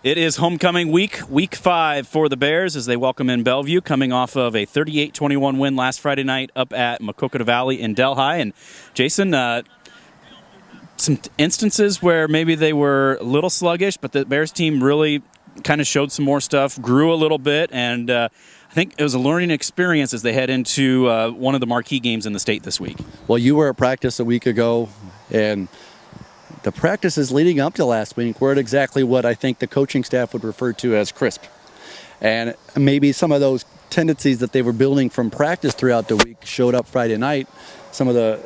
It is homecoming week, week 5 for the Bears as they welcome in Bellevue, coming off of a 38-21 win last Friday night up at Maquoketa Valley in Delhi. And Jason, some instances where maybe they were a little sluggish, but the Bears team really kind of showed some more stuff, grew a little bit, and I think it was a learning experience as they head into one of the marquee games in the state this week. Well, you were at practice a week ago, and the practices leading up to last week weren't exactly what I think the coaching staff would refer to as crisp. And maybe some of those tendencies that they were building from practice throughout the week showed up Friday night. Some of the,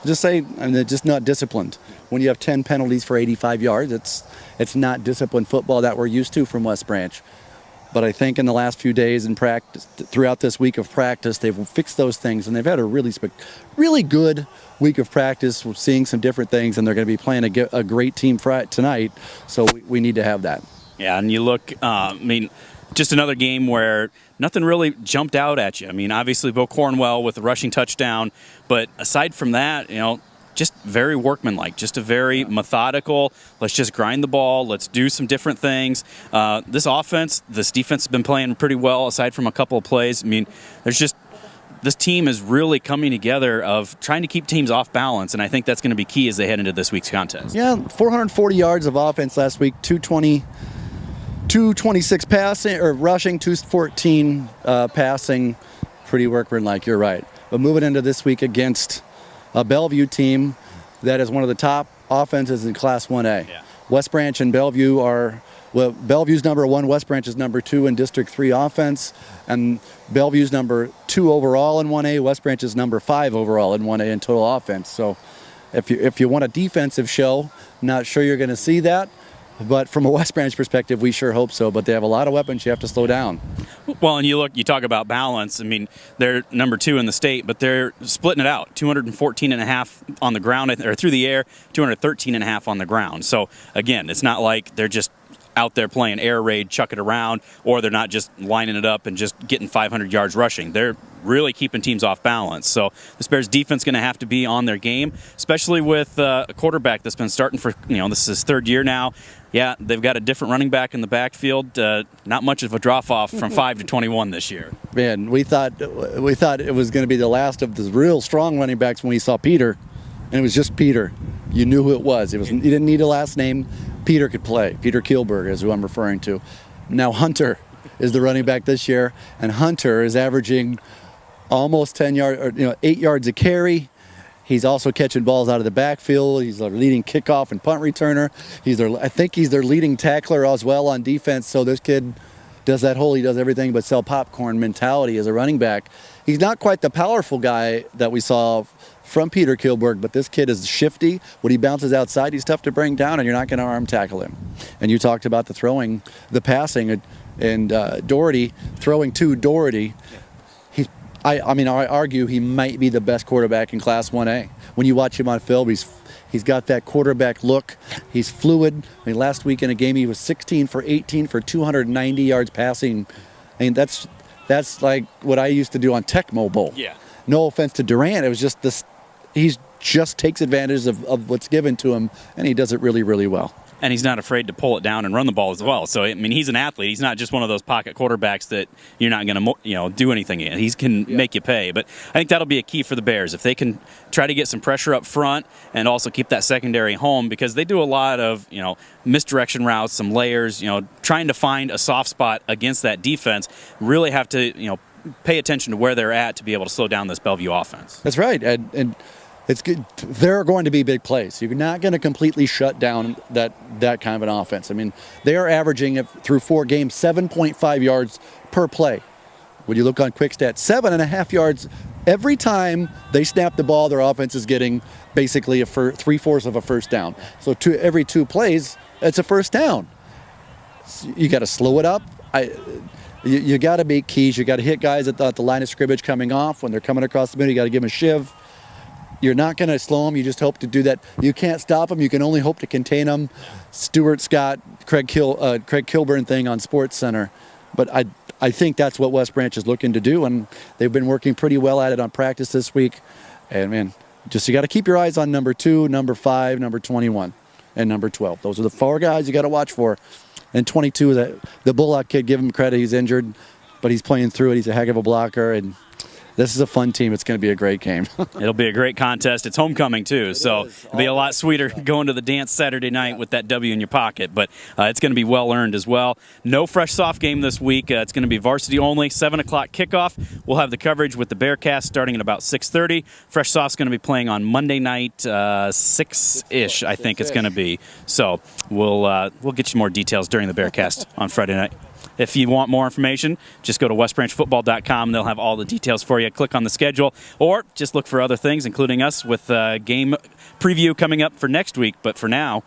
they're just not disciplined. When you have 10 penalties for 85 yards, it's not disciplined football that we're used to from West Branch. But I think in the last few days in practice, throughout this week of practice, they've fixed those things, and they've had a really good week of practice. We're seeing some different things, and they're going to be playing a great team tonight, so we need to have that. Yeah, and you look, just another game where nothing really jumped out at you. I mean, obviously, Bo Cornwell with a rushing touchdown, but aside from that, just very workmanlike, just a very methodical, let's just grind the ball, let's do some different things. This defense has been playing pretty well aside from a couple of plays. I mean, this team is really coming together of trying to keep teams off balance, and I think that's going to be key as they head into this week's contest. Yeah, 440 yards of offense last week, 226 passing or rushing, 214 passing. Pretty workmanlike, you're right. But moving into this week against a Bellevue team that is one of the top offenses in Class 1A. Yeah. West Branch and Bellevue Bellevue's number 1, West Branch is number 2 in District 3 offense, and Bellevue's number 2 overall in 1A, West Branch is number 5 overall in 1A in total offense. So if you want a defensive show, not sure you're going to see that. But from a West Branch perspective, we sure hope so. But they have a lot of weapons you have to slow down. Well, and you talk about balance. I mean, they're number 2 in the state, but they're splitting it out. 214.5 on the ground, or through the air, 213.5 on the ground. So, again, it's not like they're just out there playing air raid, chuck it around, or they're not just lining it up and just getting 500 yards rushing. They're really keeping teams off balance. So this Bears defense going to have to be on their game, especially with a quarterback that's been starting for, this is his 3rd year now. Yeah, they've got a different running back in the backfield. Not much of a drop-off from 5 to 21 this year. Man, we thought it was going to be the last of the real strong running backs when we saw Peter, and it was just Peter. You knew who it was. You didn't need a last name. Peter could play. Peter Kielberg is who I'm referring to. Now Hunter is the running back this year, and Hunter is averaging almost 10 yards, 8 yards a carry. He's also catching balls out of the backfield. He's their leading kickoff and punt returner. I think he's their leading tackler as well on defense. So this kid does he does everything but sell popcorn mentality as a running back. He's not quite the powerful guy that we saw from Peter Kielberg, but this kid is shifty. When he bounces outside, he's tough to bring down, and you're not going to arm tackle him. And you talked about the passing, and Doherty, throwing to Doherty. I argue he might be the best quarterback in Class 1A. When you watch him on film, he's got that quarterback look. He's fluid. Last week in a game, he was 16 for 18 for 290 yards passing. That's like what I used to do on Tecmo Bowl. Yeah. No offense to Durant. It was just this. He just takes advantage of what's given to him, and he does it really, really well. And he's not afraid to pull it down and run the ball as well. So, he's an athlete. He's not just one of those pocket quarterbacks that you're not going to, do anything in. He can make you pay. But I think that'll be a key for the Bears. If they can try to get some pressure up front and also keep that secondary home, because they do a lot of, misdirection routes, some layers, trying to find a soft spot against that defense, really have to, pay attention to where they're at to be able to slow down this Bellevue offense. That's right. And it's good. There are going to be big plays. You're not going to completely shut down that kind of an offense. They are averaging through 4 games 7.5 yards per play. When you look on quick stats, 7.5 yards every time they snap the ball. Their offense is getting basically 3/4 of a first down. So every 2 plays, it's a first down. So you got to slow it up. You got to make keys. You got to hit guys at the line of scrimmage coming off. When they're coming across the middle, you got to give them a shiv. You're not going to slow them. You just hope to do that. You can't stop them. You can only hope to contain them. Stuart Scott, Craig Kilburn thing on Sports Center. But I think that's what West Branch is looking to do, and they've been working pretty well at it on practice this week. And, man, you got to keep your eyes on number 2, number 5, number 21, and number 12. Those are the 4 guys you got to watch for. And 22, the Bullock kid, give him credit. He's injured, but he's playing through it. He's a heck of a blocker, and this is a fun team. It's going to be a great game. It'll be a great contest. It's homecoming, too, so it'll be a lot sweeter going to the dance Saturday night with that W in your pocket, but it's going to be well-earned as well. No fresh soft game this week. It's going to be varsity only, 7 o'clock kickoff. We'll have the coverage with the Bearcast starting at about 6:30. Fresh soft's going to be playing on Monday night, 6-ish, I think it's going to be. So we'll get you more details during the Bearcast on Friday night. If you want more information, just go to westbranchfootball.com. They'll have all the details for you. Click on the schedule, or just look for other things, including us with game preview coming up for next week. But for now,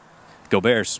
go Bears.